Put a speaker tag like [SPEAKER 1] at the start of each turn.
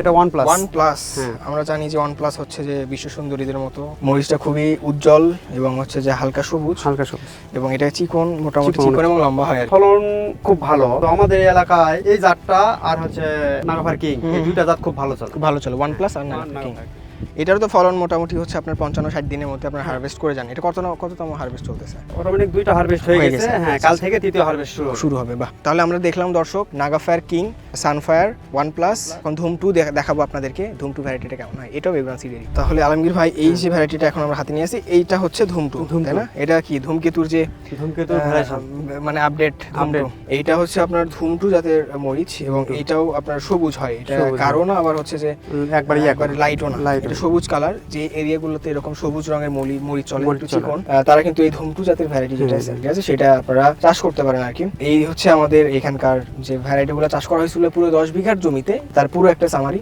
[SPEAKER 1] এটা OnePlus।
[SPEAKER 2] OnePlus,
[SPEAKER 1] হ্যাঁ।
[SPEAKER 2] আমরা জানি যে OnePlus হচ্ছে যে বিশ্ব সুন্দরীদের মতো। মরিচটা খুবই উজ্জ্বল এবং হচ্ছে যে হালকা সবুজ,
[SPEAKER 1] হালকা সবুজ,
[SPEAKER 2] এবং এটা চিকন, মোটামুটি
[SPEAKER 1] চিকন,
[SPEAKER 2] চিকন এবং লম্বা হয় আর কি।
[SPEAKER 1] ফলন খুব ভালো। তো আমাদের এলাকায় এই জাতটা আর হচ্ছে নাগাফার কিং, এই দুইটা জাত খুব ভালো চলে।
[SPEAKER 2] খুব ভালো চলে OnePlus আর নাগাফার কিং।
[SPEAKER 1] নাগাফার কিং।
[SPEAKER 2] এটারও তো ফলন মোটামুটি হচ্ছে আপনার 55-60 দিনের মধ্যে আপনার হারভেস্ট করে যান। এটা কততম হারভেস্ট চলতেছে?
[SPEAKER 1] অটোমেটিক দুইটা হারভেস্ট হয়ে
[SPEAKER 2] হয়ে
[SPEAKER 1] গেছে,
[SPEAKER 2] গেছে।
[SPEAKER 1] হ্যাঁ কাল থেকে তৃতীয় হারভেস্ট
[SPEAKER 2] শুরু হবে। বাহ, তাহলে আমরা দেখলাম দর্শক নাগাফায়ার কিং, সানফায়ার, OnePlus, এখন ধুম 2 দেখাবো আপনাদেরকে। ধুম 2 ভ্যারাইটিটা কেমন হয়, এটাও বেবরান সিডেরই। তাহলে আলমগীর ভাই, এই যে ভ্যারাইটিটা এখন আমরা হাতে নিয়ে আসি, এইটা হচ্ছে ধুম 2, তাই না? এটা কি ধূমকেতুর যে
[SPEAKER 1] ধূমকেতুর ভ্যারিয়েশন,
[SPEAKER 2] মানে আপডেট। এইটা হচ্ছে আপনার ধুম 2 জাতের মরিচ, এবং এইটাও আপনার সবুজ হয়। এটা কারো না, আবার হচ্ছে যে একবারে লাইটও না, এটা সবুজ কালার। যে এরিয়াগুলোতে এরকম সবুজ রঙের মরিচ চলে, একটু চিকন, তারা কিন্তু এই ধুম 2 জাতের ভ্যারাইটি যেটা আছে, ঠিক আছে, সেটা আপনারা চাষ করতে পারেন আর কি। এই হচ্ছে আমাদের এখানকার যে ভ্যারাইটিগুলো চাষ করা হয়েছিল পুরো 10 বিঘার জমিতে, তার পুরো একটা সামারি।